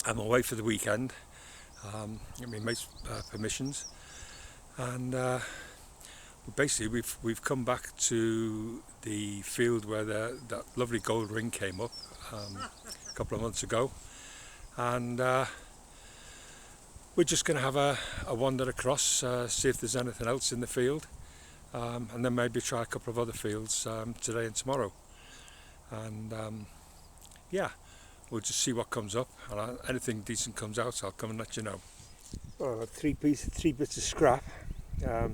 I'm away for the weekend. Get my mate's permissions, and basically we've come back to the field where that lovely gold ring came up a couple of months ago, and we're just going to have a wander across, see if there's anything else in the field, and then maybe try a couple of other fields today and tomorrow. And yeah, we'll just see what comes up, and anything decent comes out, I'll come and let you know. Well, I've got three bits of scrap, a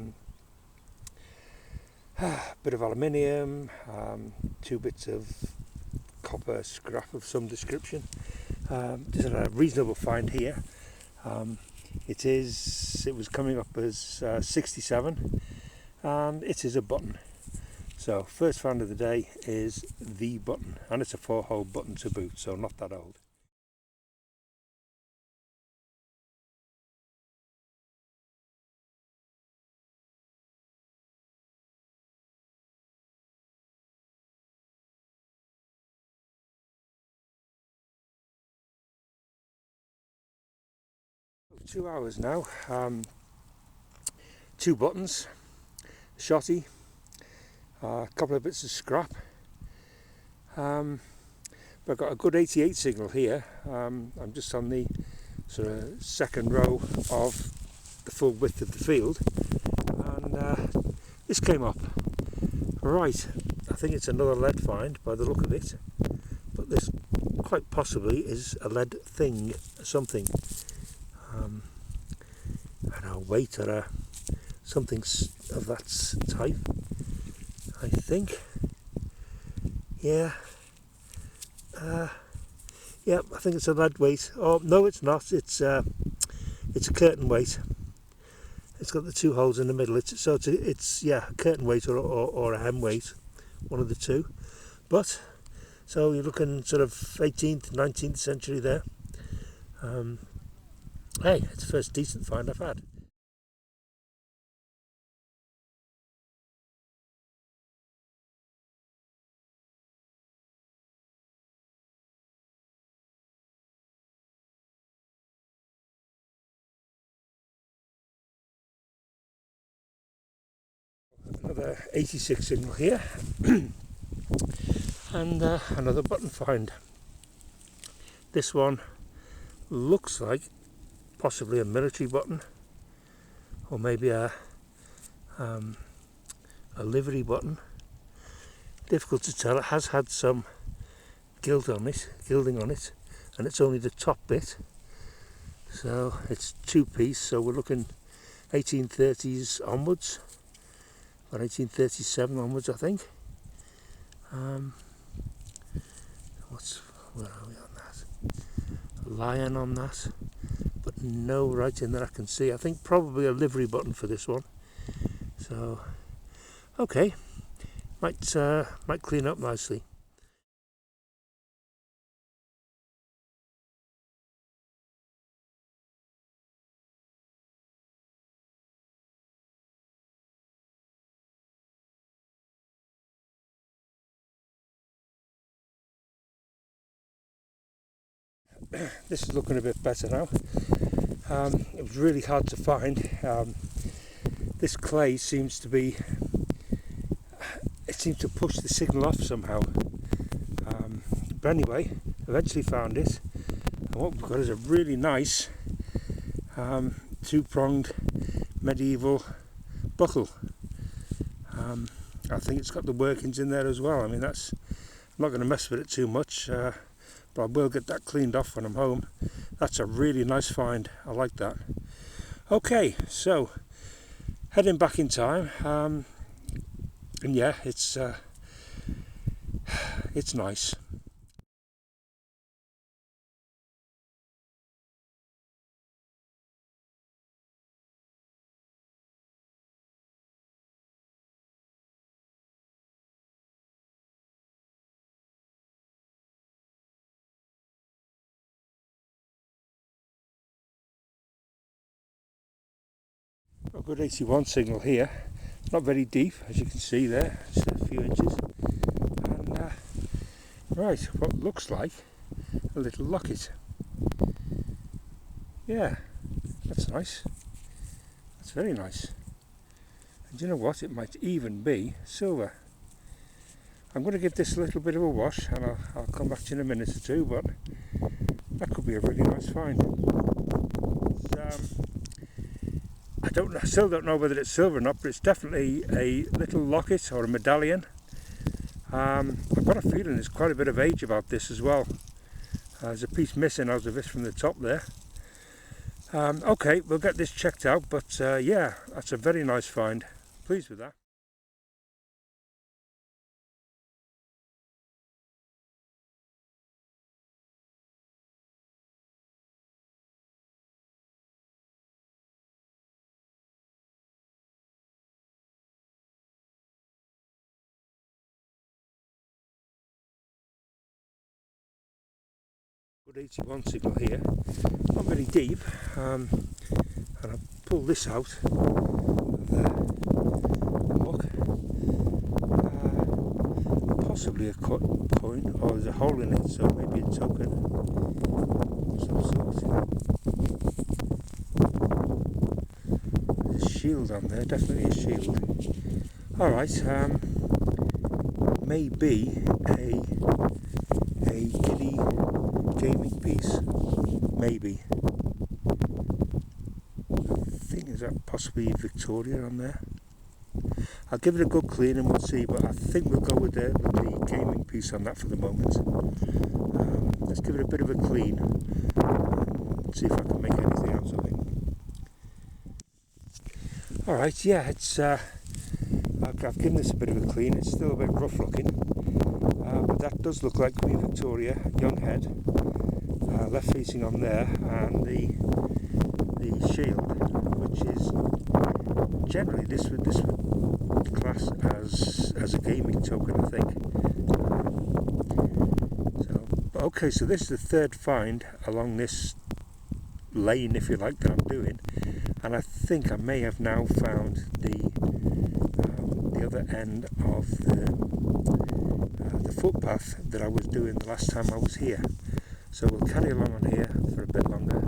bit of aluminium, 2 bits of copper scrap of some description. Just a reasonable find here. It was coming up as 67, and it is a button. So first find of the day is the button, and it's a 4-hole button to boot, so not that old. Two hours now, 2 buttons, shotty, a couple of bits of scrap, but I've got a good 88 signal here. I'm just on the sort of second row of the full width of the field, and this came up. Right, I think it's another lead find by the look of it, but this quite possibly is a lead thing, something. I don't know, weight or something of that type, I think. Yeah, yeah, I think it's a lead weight. Oh no, it's not. It's a curtain weight. It's got the 2 holes in the middle. It's a curtain weight or a hem weight, one of the two. But so you're looking sort of 18th, 19th century there. Hey, it's the first decent find I've had. Another 86 signal here, and another button find. This one looks like possibly a military button, or maybe a livery button. Difficult to tell. It has had some gilding on it, and it's only the top bit. So it's 2-piece. So we're looking 1830s onwards, or 1837 onwards, I think. Where are we on that? Lion on that, but no writing that I can see. I think probably a livery button for this one. So, okay, might clean up nicely. This is looking a bit better now. It was really hard to find. This clay seems to be, it seems to push the signal off somehow. But anyway, eventually found it. And what we've got is a really nice 2-pronged medieval buckle. I think it's got the workings in there as well. I mean, I'm not going to mess with it too much, but I will get that cleaned off when I'm home. That's a really nice find. I like that. Okay, so heading back in time, and yeah, it's nice. A good 81 signal here, not very deep as you can see there, just a few inches, and right, what looks like a little locket. Yeah, that's nice. That's very nice. And you know what? It might even be silver. I'm going to give this a little bit of a wash, and I'll come back to you in a minute or two, but that could be a really nice find. I still don't know whether it's silver or not, but it's definitely a little locket or a medallion. I've got a feeling there's quite a bit of age about this as well. There's a piece missing out of it from the top there. Okay, we'll get this checked out, but yeah, that's a very nice find. Pleased with that. Good 81 signal here, not very deep, and I'll pull this out of the muck. Possibly a cut point, or there's a hole in it, so maybe a token of some sort. There's a shield on there, definitely a shield. Alright, maybe a kiddie gaming piece, maybe. I think is that possibly Victoria on there. I'll give it a good clean and we'll see, but I think we'll go with the gaming piece on that for the moment. Let's give it a bit of a clean and see if I can make anything out of it. Alright, yeah, it's I've given this a bit of a clean. It's still a bit rough looking, but that does look like Queen Victoria, young head, left facing on there, and the shield, which is generally this would class as a gaming token, I think. Okay, so this is the third find along this lane, if you like, that I'm doing, and I think I may have now found the other end of the footpath that I was doing the last time I was here. So we'll carry along on here for a bit longer,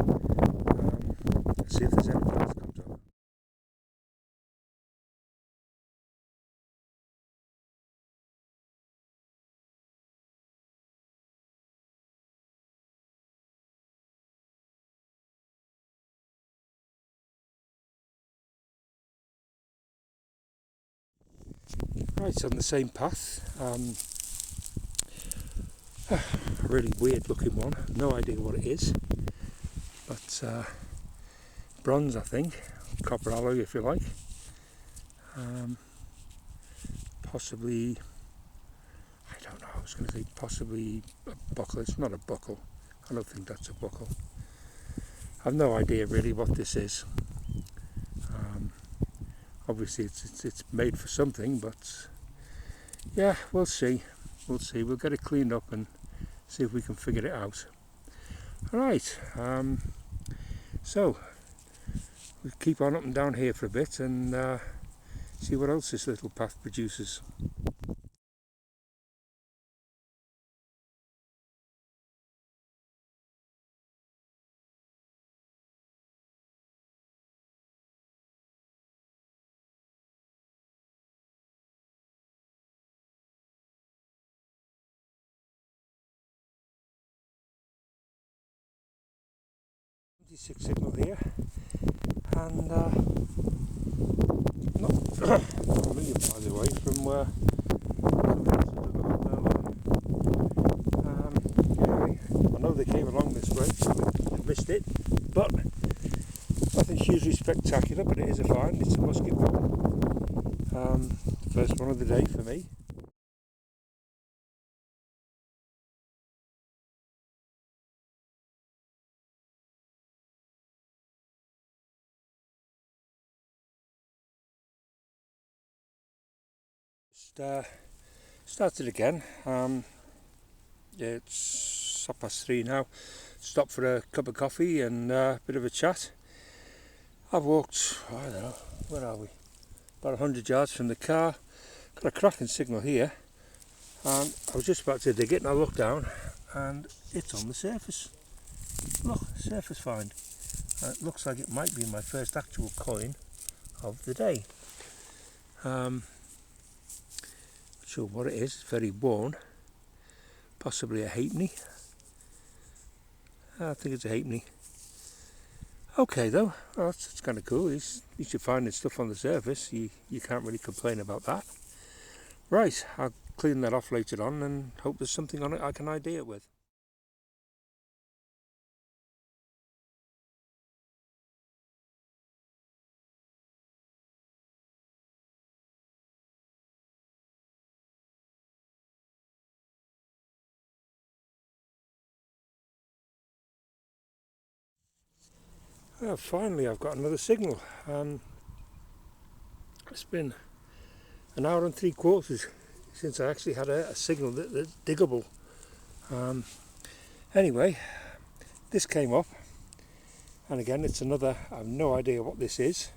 see if there's anything else comes up. Right, so on the same path, a really weird looking one, no idea what it is, but bronze I think, copper alloy if you like, possibly, I don't know, I was going to say possibly a buckle. It's not a buckle, I don't think that's a buckle. I've no idea really what this is. Obviously it's made for something, but yeah, we'll see. We'll get it cleaned up and see if we can figure it out. Alright, so we'll keep on up and down here for a bit and see what else this little path produces. Signal here, and not a million miles away from where anyway, I know they came along this way, so we missed it, but nothing hugely spectacular, but it is a find. It's a musket ball, first one of the day for me. Started again. It's 3:30 now. Stopped for a cup of coffee and a bit of a chat. I've walked, I don't know, where are we? About 100 yards from the car. Got a cracking signal here. And I was just about to dig it and I looked down and it's on the surface. Look, surface find. It looks like it might be my first actual coin of the day. Not sure what it is. It's very worn. Possibly a halfpenny. I think it's a halfpenny. Okay though, well, it's kind of cool. At least you're finding stuff on the surface. You can't really complain about that. Right, I'll clean that off later on and hope there's something on it I can ID it with. Well, finally I've got another signal. It's been an hour and 3/4 since I actually had a signal that's diggable. Anyway, this came up, and again it's another, I have no idea what this is.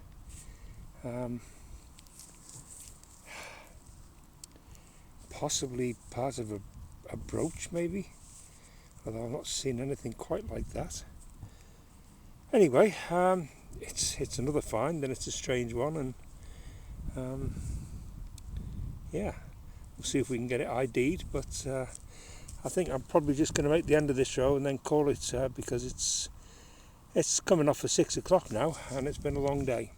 Possibly part of a brooch maybe, although I've not seen anything quite like that. Anyway, it's another find, and it's a strange one, and yeah, we'll see if we can get it ID'd, but I think I'm probably just going to make the end of this show and then call it, because it's coming off for 6 o'clock now, and it's been a long day.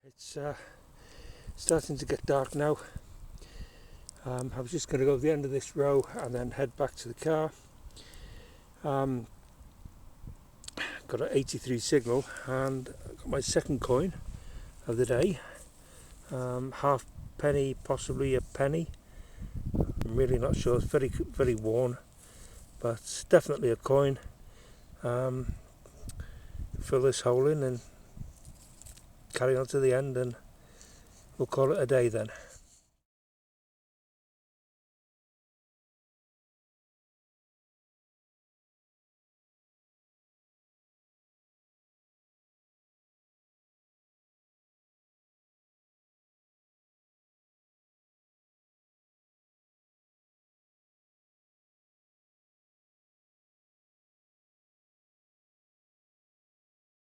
It's starting to get dark now. I was just going to go to the end of this row and then head back to the car. Got an 83 signal, and got my second coin of the day. Half penny, possibly a penny. I'm really not sure. It's very, very worn, but it's definitely a coin. Fill this hole in and carry on to the end, and we'll call it a day then.